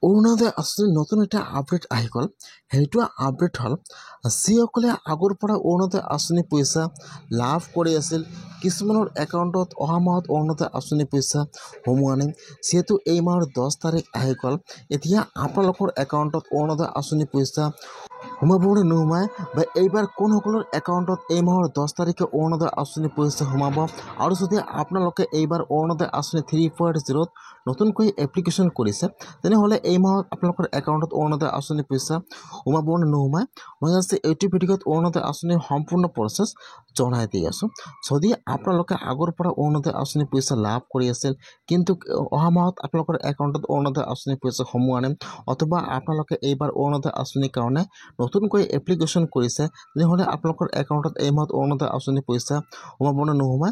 অৰুণোদয় আঁচনিৰ নতুন এটা আপডেট আহি গ'ল। সেইটো আপডেট হ'ল যিসকলে আগৰ পৰা অৰুণোদয় আঁচনি পইচা লাভ কৰি আছিল, কিছুমানৰ একাউণ্টত অহা মাহত অৰুণোদয় আঁচনি পইচা সোমোৱা নাই। যিহেতু এই মাহৰ 10 তাৰিখ আহি গ'ল, এতিয়া আপোনালোকৰ একাউণ্টত অৰুণোদয় আঁচনি পইচা সোমাব নে নোসোমাই, বা এইবাৰ কোনসকলৰ একাউণ্টত এই মাহৰ 10 তাৰিখে অৰুণোদয় আঁচনি পইচা সোমাব, আৰু যদি আপোনালোকে এইবাৰ অৰুণোদয় আঁচনি 3.0 নতুনকৈ এপ্লিকেশ্যন কৰিছে, তেনেহ'লে এই মাহত আপোনালোকৰ একাউণ্টত অৰুণোদয় আঁচনি পইচা সোমাব নে নোসোমাই। মই আজি এইটো ভিডিঅ'ত অৰুণোদয় আঁচনিৰ সম্পূৰ্ণ প্ৰচেছ জনাই দি আছোঁ। যদি আপোনালোকে আগৰ পৰা অৰুণোদয় আঁচনি পইচা লাভ কৰি আছিল, কিন্তু অহা মাহত আপোনালোকৰ একাউণ্টত অৰুণোদয় আঁচনি পইচা সোমোৱা নাই, অথবা আপোনালোকে এইবাৰ অৰুণোদয় আঁচনিৰ কাৰণে নতুনকৈ এপ্লিকেশ্যন কৰিছে, তেনেহ'লে আপোনালোকৰ একাউণ্টত এই মাহত অৰুণোদয় আঁচনি পইচা সোমাব নে নোসোমাই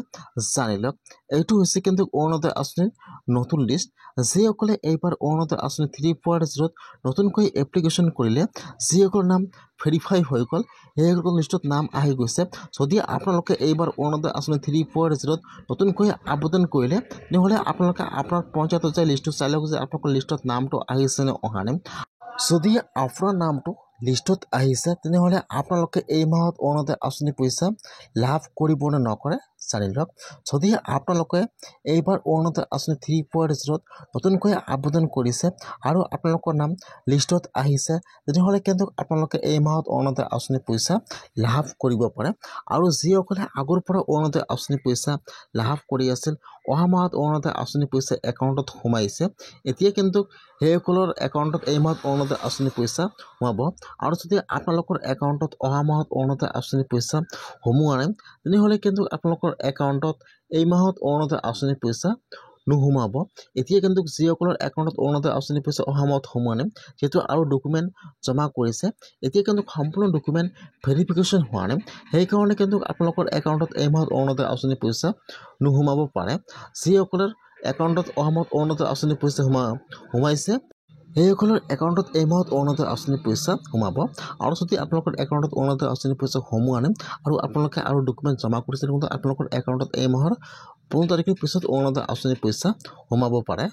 জানি লওক। এইটো হৈছে কিন্তু অৰুণোদয় আঁচনিৰ নতুন লিষ্ট। যিসকলে এইবাৰ অৰুণোদয় আঁচনি 3.0 নতুনকৈ এপ্লিকেশ্যন কৰিলে, যিসকলৰ নাম ভেৰিফাই হৈ গ'ল, সেইসকলৰ লিষ্টত নাম আহি গৈছে। যদি আপোনালোকে এইবাৰ অৰুণোদয় আঁচনি 3.0 নতুনকৈ আবেদন কৰিলে, তেনেহ'লে আপোনালোকে আপোনাৰ পঞ্চায়তত যাই লিষ্টটো চাই লওক যে আপোনালোকৰ লিষ্টত নামটো আহিছে নে অহা নাই। যদি আপোনাৰ নামটো লিষ্টত আহিছে, তেনেহ'লে আপোনালোকে এই মাহত অৰুণোদয় আঁচনি পইচা লাভ কৰিব নে নকৰে জানি লওক। যদি আপোনালোকে এইবাৰ অৰুণোদয় আঁচনি 3.0 নতুনকৈ আবেদন কৰিছে আৰু আপোনালোকৰ নাম লিষ্টত আহিছে, তেনেহ'লে কিন্তু আপোনালোকে এই মাহত অৰুণোদয় আঁচনি পইচা লাভ কৰিব পাৰে। আৰু যিসকলে আগৰ পৰা অৰুণোদয় আঁচনি পইচা লাভ কৰি আছিল, অহা মাহত অৰুণোদয় আঁচনি পইচা একাউণ্টত সোমাইছে, এতিয়া কিন্তু সেইসকলৰ একাউণ্টত এই মাহত অৰুণোদয় আঁচনি পইচা সোমাব। আৰু যদি আপোনালোকৰ একাউণ্টত অহা মাহত অৰুণোদয় আঁচনি পইচা সোমোৱা নাই, তেনেহ'লে কিন্তু আপোনালোকৰ একাউণ্টত এই মাহত অৰুণোদয় আঁচনি পইচা নোসোমাব। এতিয়া কিন্তু যিসকলৰ একাউণ্টত অৰুণোদয় আঁচনি পইচা অহা মাহত সোমোৱা নাই, যিহেতু আৰু ডকুমেণ্ট জমা কৰিছে, এতিয়া কিন্তু সম্পূৰ্ণ ডকুমেণ্ট ভেৰিফিকেশ্যন হোৱা নাই, সেইকাৰণে কিন্তু আপোনালোকৰ একাউণ্টত এই মাহত অৰুণোদয় আঁচনি পইচা নোসোমাব পাৰে। যিসকলৰ একাউণ্টত অহা মাহত অৰুণোদয় আঁচনি পইচা সোমাইছে, সেইসকলৰ একাউণ্টত এই মাহত অৰুণোদয় আঁচনি পইচা সোমাব। আৰু যদি আপোনালোকৰ একাউণ্টত অৰুণোদয় আঁচনি পইচা সোমোৱা নাই আৰু আপোনালোকে আৰু ডকুমেণ্ট জমা কৰিছে, কিন্তু আপোনালোকৰ একাউণ্টত এই মাহৰ 15 তাৰিখৰ পিছত অৰুণোদয় আঁচনি পইচা সোমাব পাৰে।